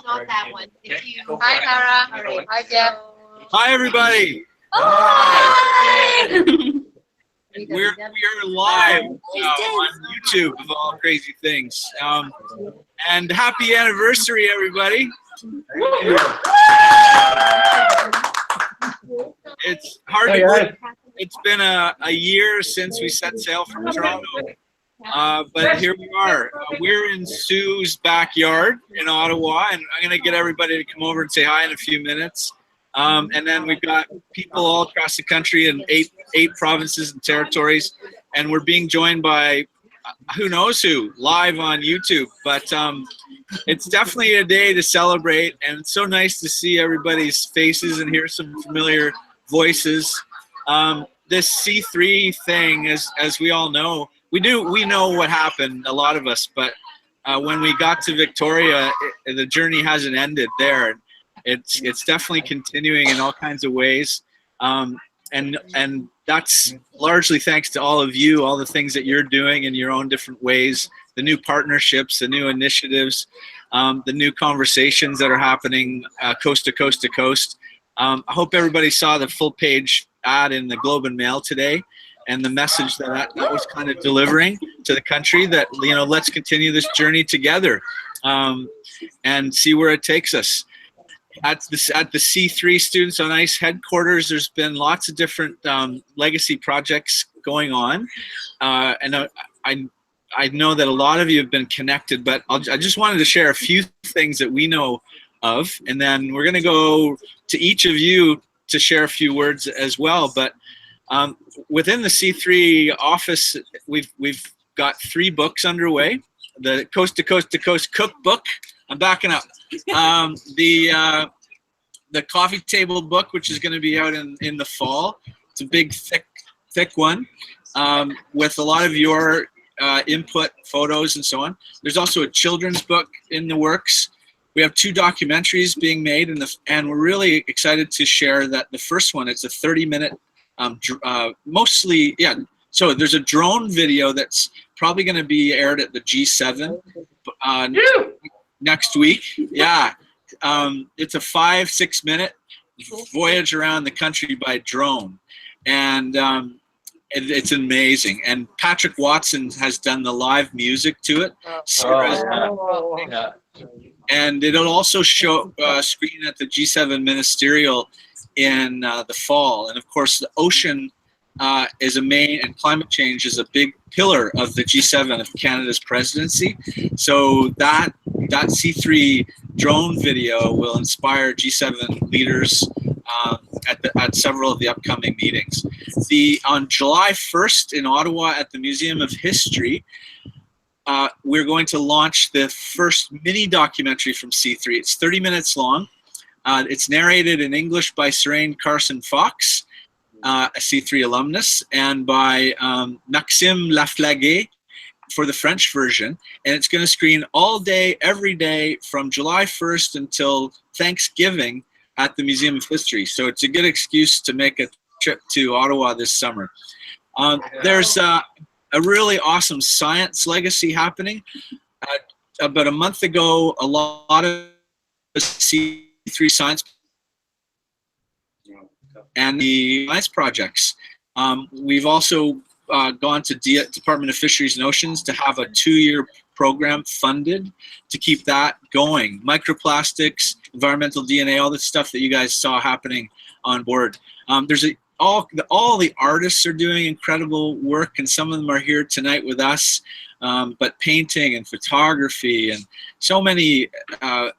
Not that one. If you... Hi, Tara. All right. Hi, Jeff. Hi, everybody. Hi! We're live on YouTube of all crazy things. And happy anniversary, everybody. It's hard to believe. It's been a year since we set sail from Toronto. But here we are. We're in Sue's backyard in Ottawa, and I'm going to get everybody to come over and say hi in a few minutes. And then we've got people all across the country in eight provinces and territories, and we're being joined by who knows who live on YouTube. But it's definitely a day to celebrate, and it's so nice to see everybody's faces and hear some familiar voices. This C3 thing, as we all know, we know what happened, a lot of us, but when we got to Victoria, the journey hasn't ended there. It's definitely continuing in all kinds of ways, and that's largely thanks to all of you, all the things that you're doing in your own different ways, the new partnerships, the new initiatives, the new conversations that are happening coast to coast to coast. I hope everybody saw the full page ad in the Globe and Mail today, and the message that was kind of delivering to the country that, you know, let's continue this journey together and see where it takes us. At the C3 Students on Ice headquarters, there's been lots of different legacy projects going on, and I know that a lot of you have been connected, but I just wanted to share a few things that we know of, and then we're going to go to each of you to share a few words as well. But within the C3 office, we've got 3 books underway. The Coast to Coast to Coast cookbook. I'm backing up. The coffee table book, which is going to be out in the fall. It's a big, thick one with a lot of your input, photos, and so on. There's also a children's book in the works. We have 2 documentaries being made, and we're really excited to share that the first one, it's a 30-minute, mostly, yeah. So there's a drone video that's probably going to be aired at the G7 next week. Yeah. It's a 5-6 minute voyage around the country by drone, and it's amazing. And Patrick Watson has done the live music to it. And it'll also show screen at the G7 Ministerial in the fall. And of course, the ocean is a main, and climate change is a big pillar of the G7 of Canada's presidency. So that C3 drone video will inspire G7 leaders at several of the upcoming meetings. On July 1st in Ottawa at the Museum of History, we're going to launch the first mini documentary from C3. It's 30 minutes long. It's narrated in English by Serene Carson-Fox, a C3 alumnus, and by Maxime Laflague for the French version. And it's going to screen all day, every day from July 1st until Thanksgiving at the Museum of History. So it's a good excuse to make a trip to Ottawa this summer. There's a really awesome science legacy happening. About a month ago, a lot of C3 science and the science projects. We've also gone to Department of Fisheries and Oceans to have a 2-year program funded to keep that going. Microplastics, environmental DNA, all the stuff that you guys saw happening on board. There's all the artists are doing incredible work, and some of them are here tonight with us. But painting and photography and so many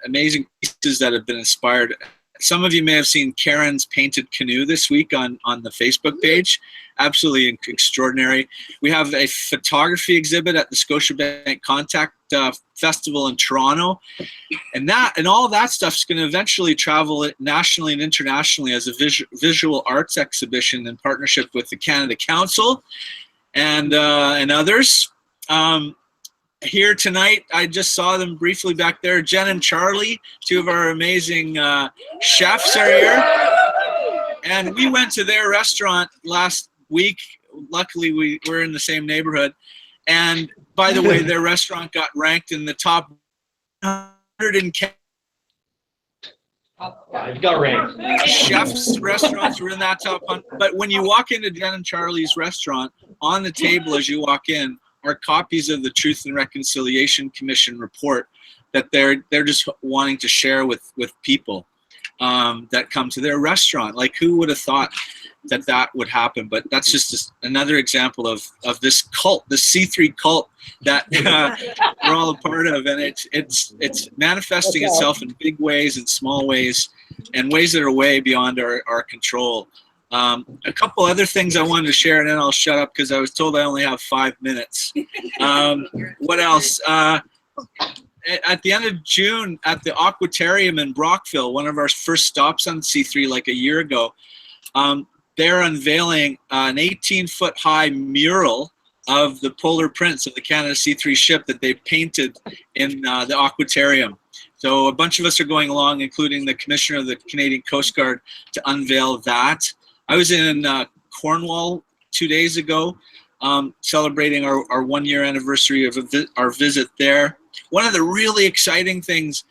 amazing pieces that have been inspired. Some of you may have seen Karen's painted canoe this week on the Facebook page. Absolutely extraordinary. We have a photography exhibit at the Scotiabank Contact Festival in Toronto, and all that stuff is going to eventually travel nationally and internationally as a visual arts exhibition in partnership with the Canada Council and others. Here tonight, I just saw them briefly back there. Jen and Charlie, 2 of our amazing chefs are here. And we went to their restaurant last week. Luckily, we were in the same neighborhood. And by the way, their restaurant got ranked in the top 100 in You've got rank. Chefs' restaurants were in that top 100. But when you walk into Jen and Charlie's restaurant, on the table as you walk in are copies of the Truth and Reconciliation Commission report that they're just wanting to share with people that come to their restaurant. Like, who would have thought that would happen? But that's just another example of this cult, the C3 cult that we're all a part of, and it's manifesting itself in big ways and small ways, and ways that are way beyond our control. A couple other things I wanted to share, and then I'll shut up because I was told I only have 5 minutes. What else? At the end of June, at the Aquatarium in Brockville, one of our first stops on C3 like a year ago, they're unveiling an 18-foot high mural of the polar prints of the Canada C3 ship that they painted in the Aquatarium. So a bunch of us are going along, including the Commissioner of the Canadian Coast Guard, to unveil that. I was in Cornwall 2 days ago, celebrating our 1-year anniversary of our visit there. One of the really exciting things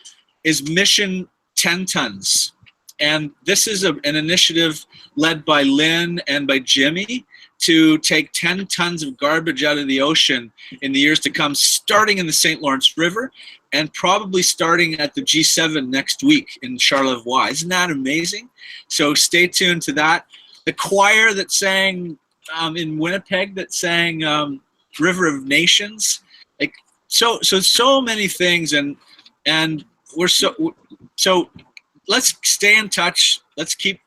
is Mission 10 Tons. And this is an initiative led by Lynn and by Jimmy to take 10 tons of garbage out of the ocean in the years to come, starting in the St. Lawrence River and probably starting at the G7 next week in Charlevoix. Isn't that amazing? So stay tuned to that. The choir that sang in Winnipeg, that sang River of Nations, like so many things, and we're so let's stay in touch. Let's keep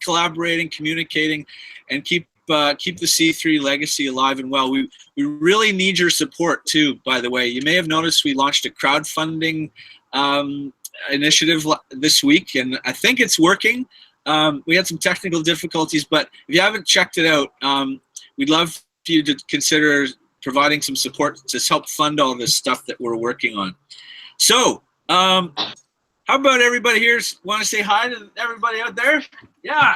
collaborating, communicating, and keep the C3 legacy alive and well. We really need your support too, by the way. You may have noticed we launched a crowdfunding initiative this week, and I think it's working. We had some technical difficulties, but if you haven't checked it out, we'd love for you to consider providing some support to help fund all this stuff that we're working on. So, how about everybody here want to say hi to everybody out there? Yeah.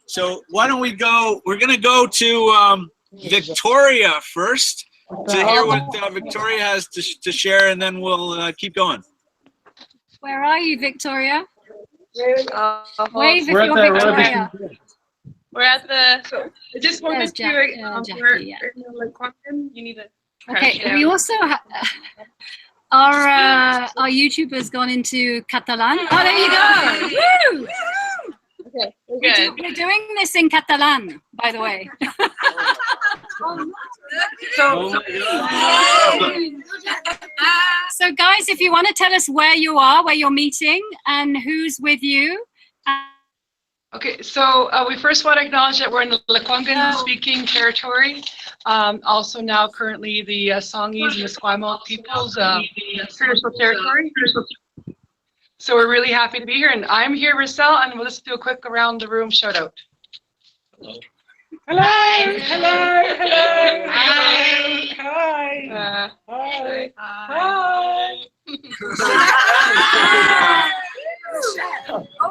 So why don't we go? We're going to go to Victoria first to hear what Victoria has to share, and then we'll keep going. Where are you, Victoria? Wave if you're Victoria. We're at the. So I just wanted Jackie, to. We're in the quantum. You need to. Okay, we also our YouTuber's gone into Catalan. Oh, there you go! Woo! Okay, we're good. We're doing this in Catalan, by the way. So guys, if you want to tell us where you are, where you're meeting, and who's with you. Okay, so we first want to acknowledge that we're in the Lekwungen speaking territory. Also now currently the Songhees and the Esquimalt people's traditional territory. So we're really happy to be here, and I'm here, Rissel, and we'll just do a quick around the room shout out. Hello. Hello. Hello. Hello. Hi. Hi. Hi. Hi.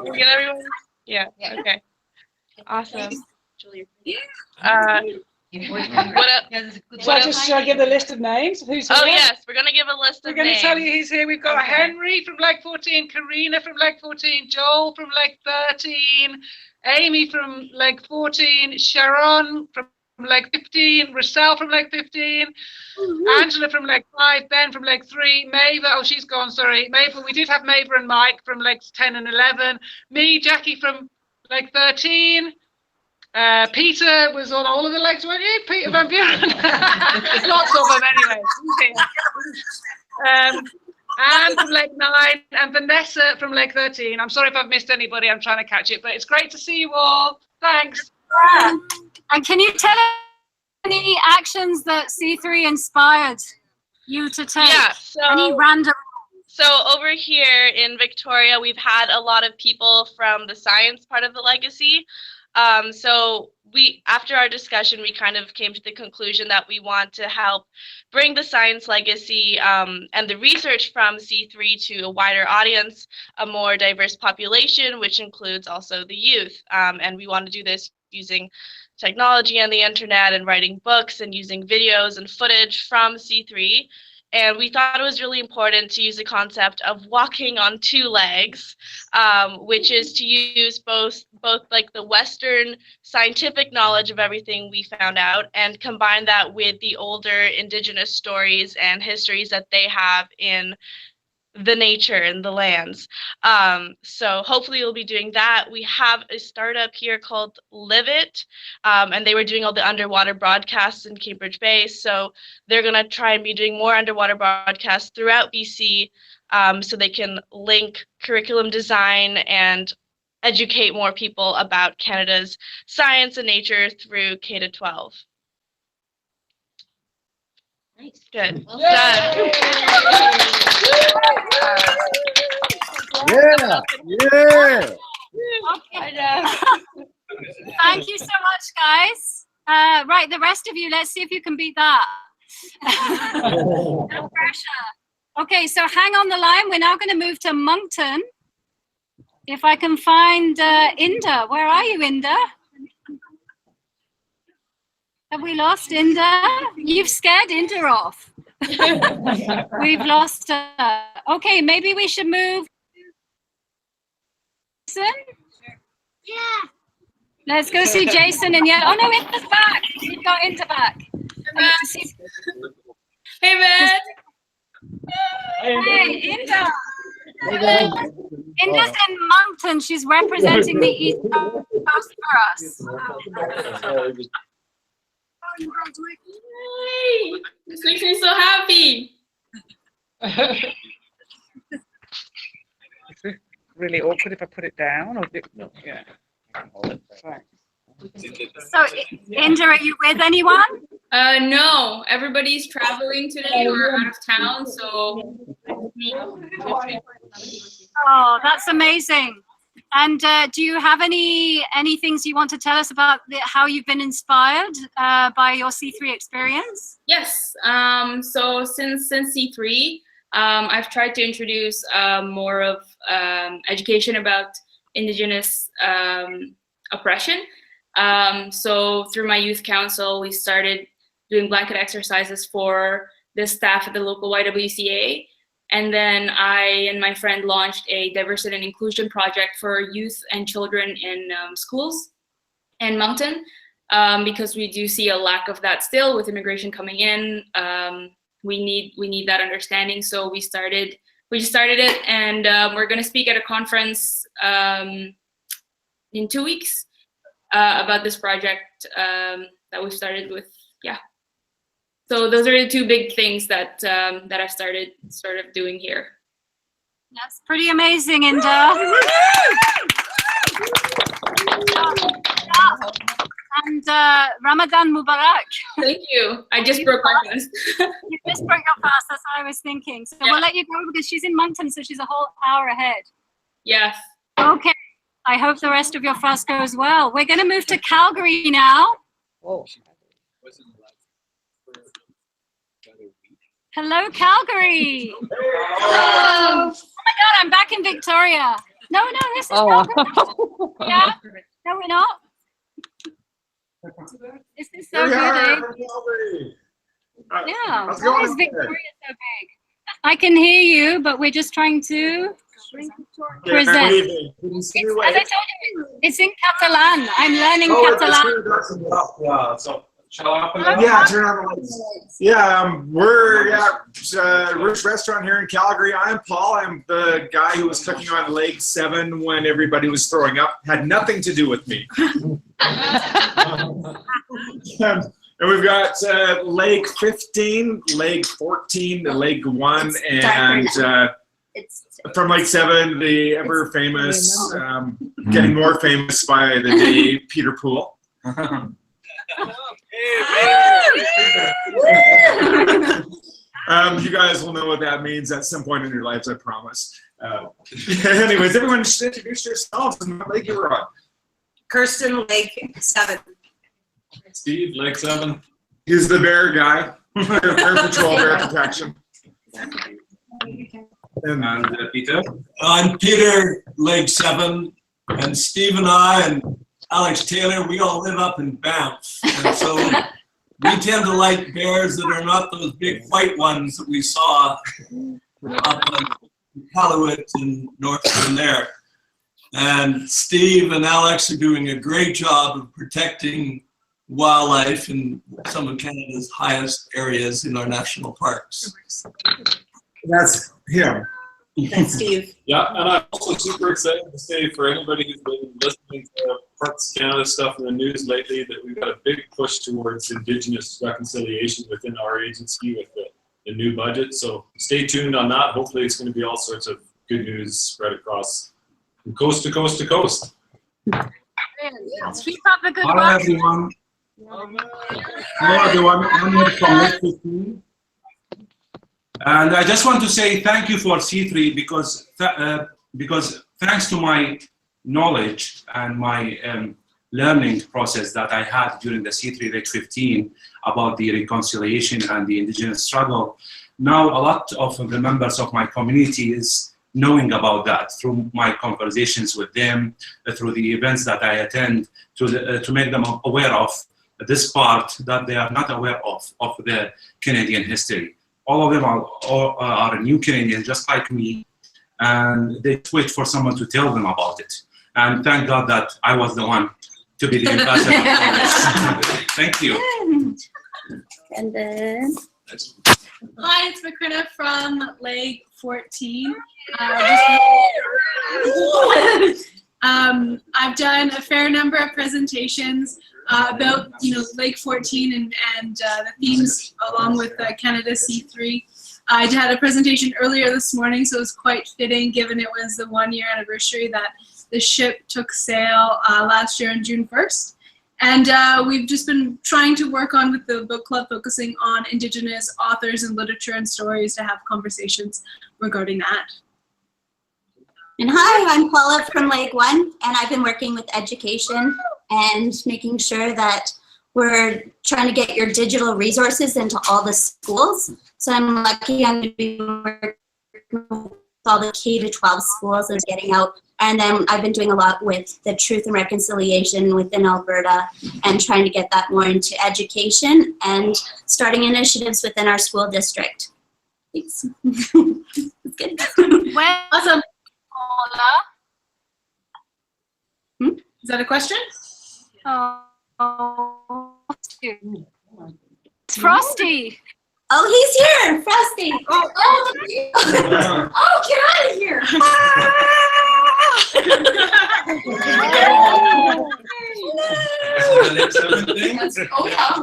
We get everyone? Yeah. Okay. Awesome. Should I give the list of names? Who's here? Oh yes, we're gonna give a list of names. We're going to tell you who's here. We've got Henry from Leg 14, Karina from Leg 14, Joel from Leg 13, Amy from Leg 14, Sharon from Leg 15, Rissel from Leg 15, Angela from Leg 5, Ben from Leg 3, Mava, oh she's gone, sorry, Mava, we did have Mava and Mike from Legs 10 and 11, me, Jackie from Leg 13, Peter was on all of the legs, weren't you? Peter Van Buren. Lots of them anyway. Anne from Leg 9 and Vanessa from Leg 13. I'm sorry if I've missed anybody, I'm trying to catch it, but it's great to see you all. Thanks. And can you tell us any actions that C3 inspired you to take? Yeah, so any random. So over here in Victoria, we've had a lot of people from the science part of the legacy. So after our discussion, we kind of came to the conclusion that we want to help bring the science legacy and the research from C3 to a wider audience, a more diverse population, which includes also the youth. And we want to do this using technology and the internet and writing books and using videos and footage from C3. And we thought it was really important to use the concept of walking on two legs, which is to use both like the Western scientific knowledge of everything we found out and combine that with the older indigenous stories and histories that they have in the nature and the lands. So hopefully we'll be doing that. We have a startup here called Live It, and they were doing all the underwater broadcasts in Cambridge Bay. So they're going to try and be doing more underwater broadcasts throughout BC, so they can link curriculum design and educate more people about Canada's science and nature through K-12. Nice. Good. Well Yeah. done. Yeah. Okay. Thank you so much, guys. Right, the rest of you, let's see if you can beat that. No pressure. Okay, so hang on the line. We're now going to move to Moncton. If I can find Inda. Where are you, Inda? Have we lost Inda? You've scared Inda off. We've lost her. Okay, maybe we should move. Jason? Yeah. Let's go see Jason and yeah. Oh no, Inda's back. We've got Inda back. Hey, man. Hey, Inda. Inda's in Moncton. She's representing the East Coast for us. Yay. This makes me so happy. Is it really awkward if I put it down? Or yeah. Thanks. So, Inda, are you with anyone? No, everybody's traveling today or out of town, so. Oh, that's amazing. And do you have any things you want to tell us about how you've been inspired by your C3 experience? Yes. So since C3, I've tried to introduce more of education about Indigenous oppression. So through my youth council, we started doing blanket exercises for the staff at the local YWCA. And then I and my friend launched a diversity and inclusion project for youth and children in schools in Moncton, because we do see a lack of that still with immigration coming in. We need that understanding. So we just started it, and we're going to speak at a conference in 2 weeks about this project that we've started with. Yeah. So those are the two big things that that I've started sort of doing here. That's pretty amazing, Inda. And Ramadan Mubarak. Thank you. I just broke my fast. You just broke your fast, that's what I was thinking. So Yeah. we'll let you go because she's in Moncton, so she's a whole hour ahead. Yes. Okay. I hope the rest of your fast goes well. We're going to move to Calgary now. Oh. Hello, Calgary. Oh my God, I'm back in Victoria. No, this is Calgary. Yeah. No, we're not. This is so good, eh? Yeah. How's it Why going is up Victoria there? so big? I can hear you, but we're just trying to present. As I told you, it's in Catalan. I'm learning Catalan. Yeah, so shall I open it? Yeah, turn on the lights. Yeah, we're Rich Restaurant here in Calgary. I'm Paul. I'm the guy who was cooking on leg 7 when everybody was throwing up. Had nothing to do with me. And we've got leg 15, leg 14, leg 1, and from leg 7, the ever famous, getting more famous by the day, Peter Poole. You guys will know what that means at some point in your lives, I promise. Anyways, everyone just introduce yourselves and what leg you were on. Kirsten, leg 7. Steve, leg 7. He's the bear guy. Bear patrol, bear protection. And Peter? I'm Peter, leg 7, and Steve and I and Alex Taylor, we all live up in Banff. And so we tend to like bears that are not those big white ones that we saw up on Iqaluit and north from there. And Steve and Alex are doing a great job of protecting wildlife in some of Canada's highest areas in our national parks. That's him. That's Steve. Yeah, and I'm also super excited to say for anybody who's been listening to Parks Canada stuff in the news lately that we've got a big push towards Indigenous reconciliation within our agency with the new budget. So stay tuned on that. Hopefully it's going to be all sorts of good news spread across from coast to coast to coast. Keep up the good Hello, work. everyone. Hello, everyone. I'm here from Lake 15. And I just want to say thank you for C3 because thanks to my knowledge and my learning process that I had during the C3 Lake 15 about the reconciliation and the Indigenous struggle, now a lot of the members of my community is knowing about that through my conversations with them, through the events that I attend, to make them aware of this part that they are not aware of the Canadian history. All of them are new Canadians, just like me, and they wait for someone to tell them about it. And thank God that I was the one to be the ambassador. Thank you. And then, hi, it's Macrina from Lake 14. I've done a fair number of presentations about Lake 14 and the themes along with Canada C3. I had a presentation earlier this morning, so it was quite fitting given it was the 1-year anniversary that the ship took sail last year on June 1st. And we've just been trying to work on with the book club, focusing on Indigenous authors and literature and stories to have conversations regarding that. and hi, I'm Paula from Lake 1, and I've been working with education and making sure that we're trying to get your digital resources into all the schools. So I'm lucky I'm going to be working with all the K-12 schools and getting out. And then I've been doing a lot with the Truth and Reconciliation within Alberta and trying to get that more into education and starting initiatives within our school district. Thanks. That's good. Well, Awesome. Paula. Is that a question? Oh, it's Frosty. Oh, he's here, Frosty. Oh, get out of here.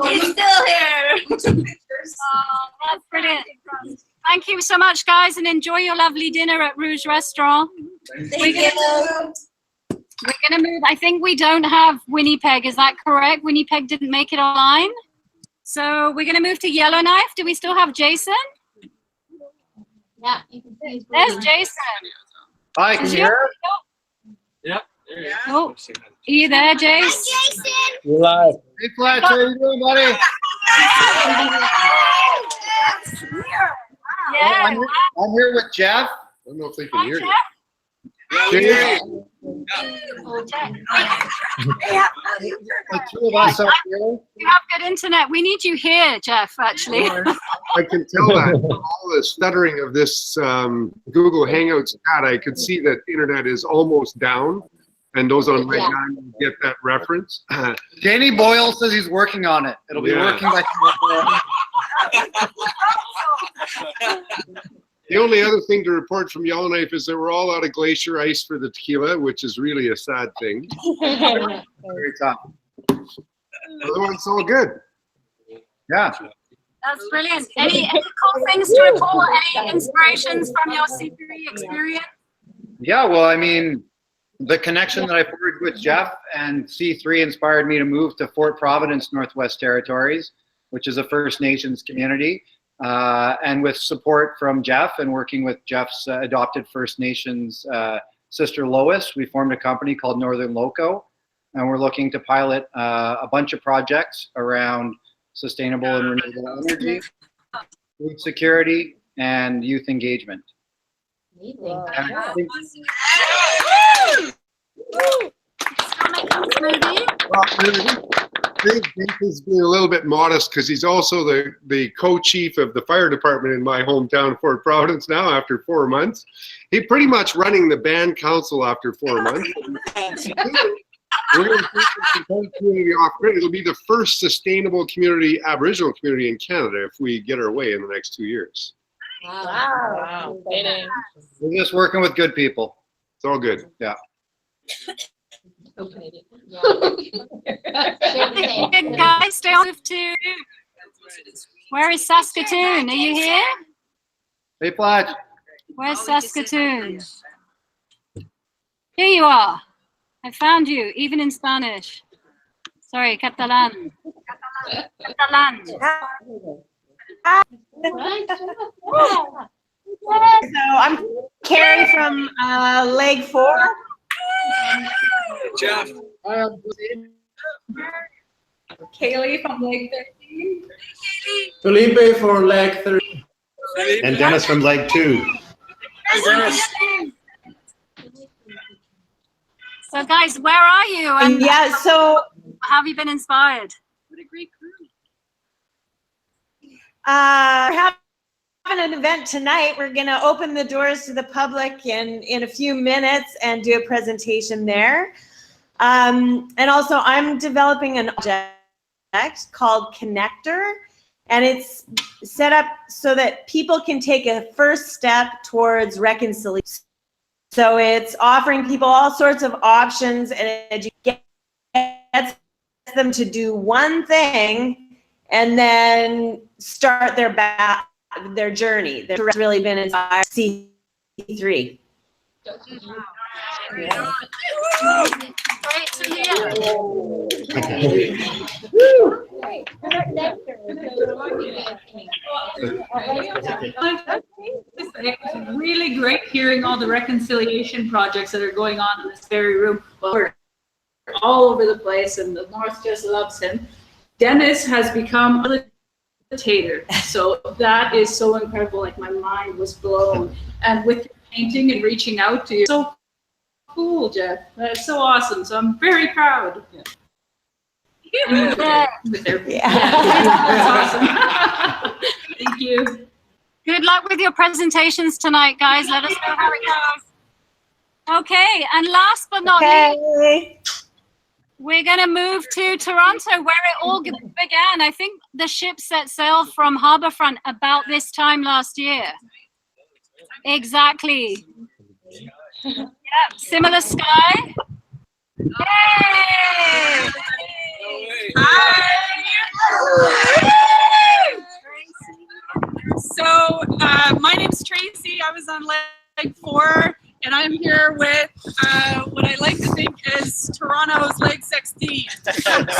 He's still here. Oh, that's brilliant. Thank you so much, guys, and enjoy your lovely dinner at Rouge Restaurant. Thank you. We're going to move. I think we don't have Winnipeg. Is that correct? Winnipeg didn't make it online. So we're going to move to Yellowknife. Do we still have Jason? Yeah. There's Jason. Hi, can you hear? Yep. Oh, are you there, Jace? Jason. You're live. Hey, Fletch, how you doing, buddy? Yeah. I'm here with Jeff. I don't know if they can hear you. Yeah, we hear you. The two of us up here. You have good internet. We need you here, Jeff, actually. I can tell that from all the stuttering of this Google Hangouts chat, I could see that internet is almost down, and those on Red 9 get that reference. Danny Boyle says he's working on it. It'll be working by tomorrow. The only other thing to report from Yellowknife is that we're all out of glacier ice for the tequila, which is really a sad thing. Very tough. Otherwise, it's all good. Yeah. That's brilliant. Any cool things to report? Any inspirations from your C3 experience? Yeah, well, I mean, the connection that I forged with Jeff and C3 inspired me to move to Fort Providence, Northwest Territories, which is a First Nations community. And with support from Jeff and working with Jeff's adopted First Nations sister Lois, we formed a company called Northern Loco, and we're looking to pilot a bunch of projects around sustainable and renewable energy, food security, and youth engagement. Big is being a little bit modest because he's also the co-chief of the fire department in my hometown, Fort Providence, now after 4 months. He's pretty much running the band council after 4 months. We're going to take the whole community off grid. It'll be the first sustainable community, Aboriginal community in Canada if we get our way in the next 2 years. Wow. We're just working with good people. It's all good. Yeah. Guys, stay on to. Where is Saskatoon? Are you here? Hey, Pledge. Where's Saskatoon? Here you are. I found you, even in Spanish. Sorry, Catalan. Catalan. So I'm Carrie from Leg 4. Jeff. Kaylee from Leg 13. Felipe for leg 3. And Dennis from leg 2. Hey, Dennis. So, guys, where are you? And Yeah, so how have you been inspired? what a great crew. We're having an event tonight. We're going to open the doors to the public in a few minutes and do a presentation there. And also, I'm developing an object called Connector, and it's set up so that people can take a first step towards reconciliation. So it's offering people all sorts of options, and it gets them to do one thing and then start their journey. That's really been inspired. C3. Yeah. Great to hear. It's really great hearing all the reconciliation projects that are going on in this very room. Well, we're all over the place, and the North just loves him. Dennis has become a facilitator, so that is so incredible. Like, my mind was blown. And with your painting and reaching out to you, so cool, Jeff. That's so awesome. So I'm very proud. Yeah. That's awesome. Thank you. Good luck with your presentations tonight, guys. Let us know how it goes. Okay, and last but not least, we're going to move to Toronto, where it all began. I think the ship set sail from Harbourfront about this time last year. Exactly. Yeah, similar sky. Yay! So my name's Tracy. I was on leg 4, and I'm here with what I like to think is Toronto's leg 16.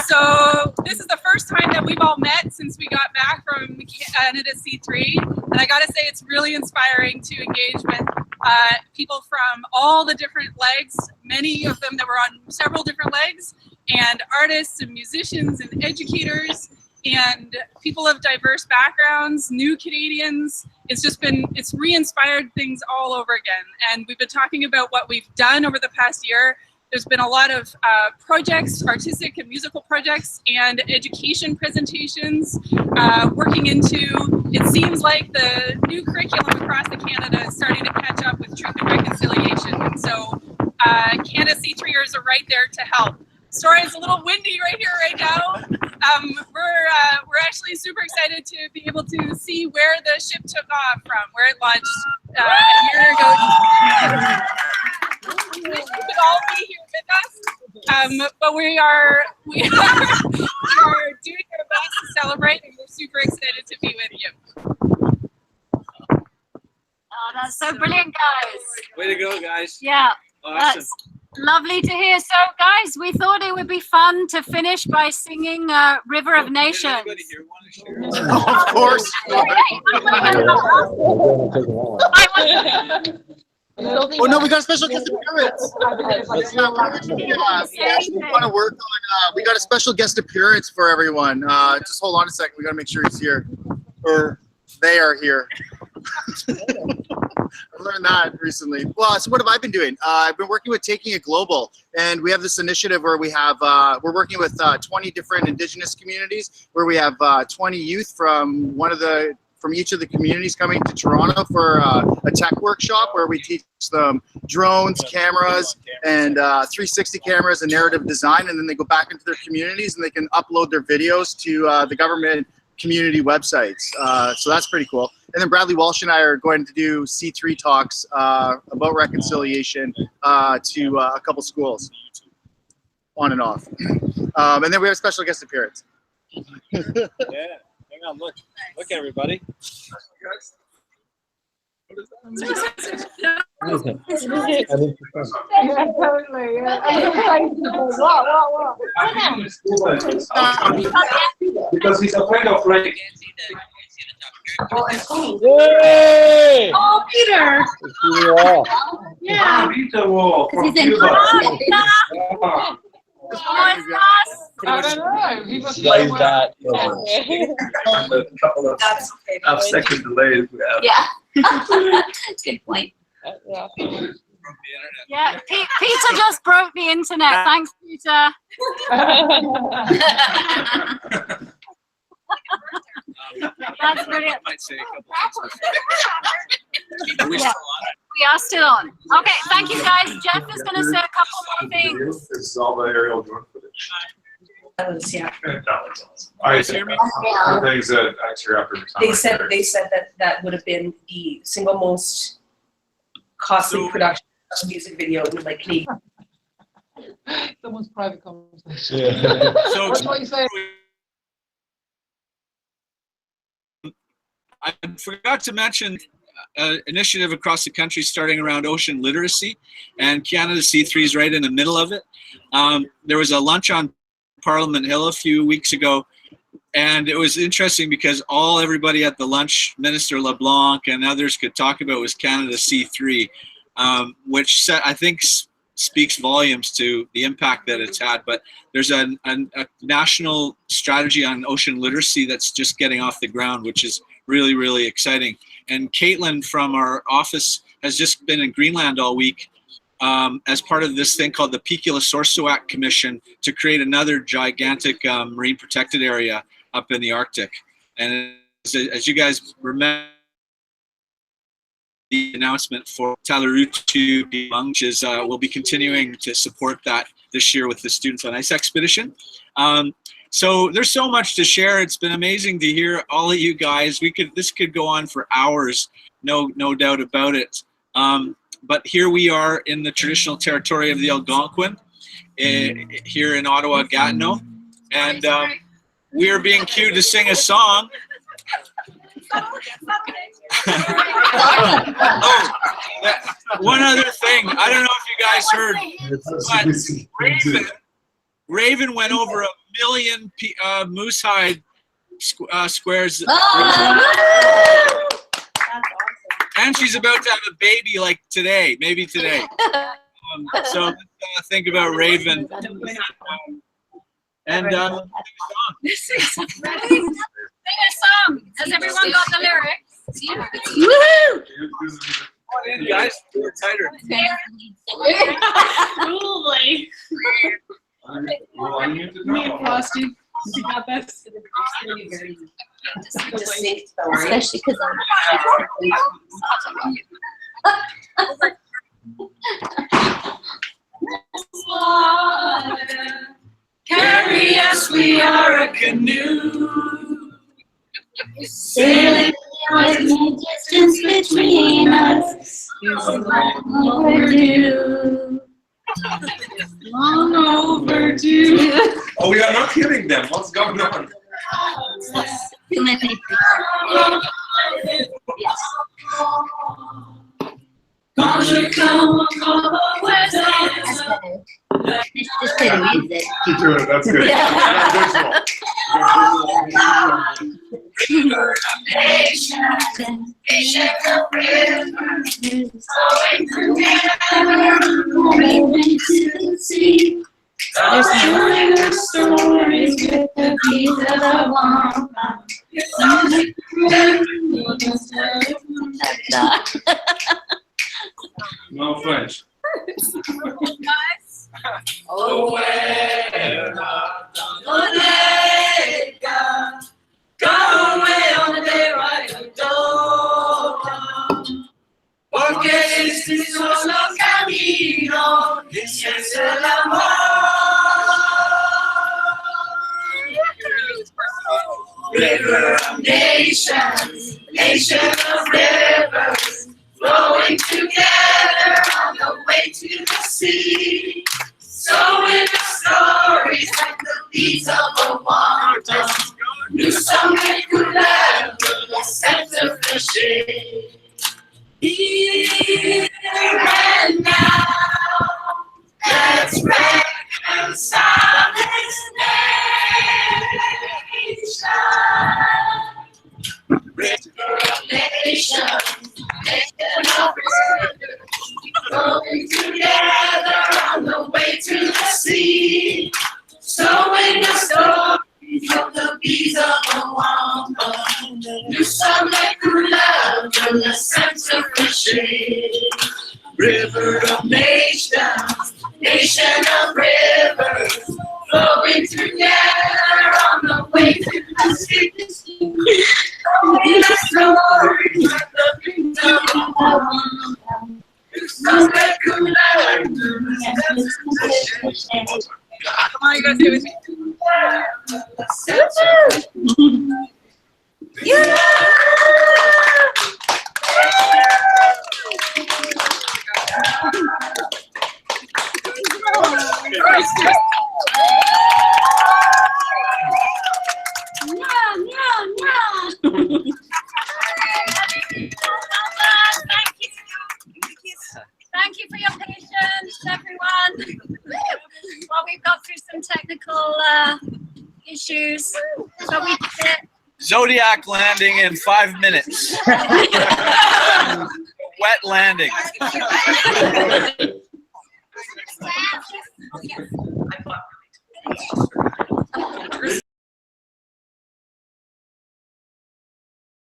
So this is the first time that we've all met since we got back from Canada C3, and I gotta say it's really inspiring to engage with people from all the different legs, many of them that were on several different legs, and artists and musicians and educators and people of diverse backgrounds, new Canadians. It's re-inspired things all over again. And we've been talking about what we've done over the past year. There's been a lot of projects, artistic and musical projects, and education presentations working into, it seems like the new curriculum across the Canada is starting to catch up with truth and reconciliation. And so Canada C3ers are right there to help. Sorry, it's a little windy right here, right now. We're actually super excited to be able to see where the ship took off from, where it launched a year ago. We could all be here with us, but we are doing our best to celebrate, and we're super excited to be with you. Oh, that's so brilliant, guys. Way to go, guys. Yeah, Awesome. that's lovely to hear. So, guys, we thought it would be fun to finish by singing River of Nations. Of course. Oh no, we got a special guest appearance. We want to work on. We got a special guest appearance for everyone. Just hold on a second. We got to make sure he's here, or they are here. learned that recently. Well, so what have I been doing? I've been working with Taking It Global, and we have this initiative where we have we're working with 20 different Indigenous communities, where we have 20 youth from each of the communities coming to Toronto for a tech workshop where we teach them drones, cameras, and 360 cameras and narrative design, and then they go back into their communities and they can upload their videos to the government community websites. So that's pretty cool. And then Bradley Walsh and I are going to do C3 talks about reconciliation to a couple schools, on and off. And then we have a special guest appearance. Yeah, hang on, look everybody. Because he's a friend of Ray. Yay! Oh, Peter. Yeah. Peter Wall from He's in Cuba. I don't know. He must be Like that. A couple of second delays we have. Yeah. Good point. Yeah, Peter just broke the internet. Thanks, Peter. That's brilliant. Yeah, we are still on. Okay, thank you guys. Jeff is going to say a couple more things. This is all the aerial drone footage. That was, yeah. All right, the things that actually after They said that would have been the single most costly production of a music video with like Canadian. Someone's private conversation. Yeah. So That's what you say. I forgot to mention an initiative across the country starting around ocean literacy, and Canada C3 is right in the middle of it. There was a lunch on Parliament Hill a few weeks ago, and it was interesting because everybody at the lunch, Minister LeBlanc and others could talk about was Canada C3, which I think speaks volumes to the impact that it's had. But there's a national strategy on ocean literacy that's just getting off the ground, which is really, really exciting. And Caitlin from our office has just been in Greenland all week as part of this thing called the Pikula-Sorsuaq Commission to create another gigantic marine protected area up in the Arctic. And as you guys remember, the announcement for Talarutu, which is we'll be continuing to support that this year with the Students on Ice expedition. So there's so much to share. It's been amazing to hear all of you guys. This could go on for hours, no doubt about it. But here we are in the traditional territory of the Algonquin, here in Ottawa, Gatineau, and we are being cued to sing a song. One other thing, I don't know if you guys heard, but Raven went over 1 million moose hide squares. And she's about to have a baby like today, maybe today. So let's think about Raven. And sing a song. Has everyone got the lyrics? Yeah. Woohoo! Come on in, guys. We're tighter. Totally. Me and Frosty. We got this. Especially because Carry us, we are a canoe. sailing with no distance between us. Long overdue. Long overdue. Oh, we are not hearing them. What's going on? Too many. Yes. Gonna come with us. Just play the music. Keep doing it. That's good. There's telling our stories with the beat of the flinch. Guys. Oh, where gone away on the day right porque este solo camino es el amor. River of nations, nation of rivers, flowing together on the way to the sea. Sowing the stories like the beats of a water. New song and couleur, the sense of the shade. Here and now, let's reconcile this nation. River of nations, nation of rivers, flowing together on the way to the sea. Sowing the stories of the bees of a wampum. New sunlight through love from the sense of the shade. River of nations, nation of rivers, flowing together on the way to the sea. Sowing the stories of the bees of a wampum. New sunlight through love from the sense of the shade. Come on, you guys do it with me. Yeah! Thank you for your patience, everyone. Well, we've got through some technical issues, so we did it. Zodiac landing in 5 minutes. Wet landing. Yes.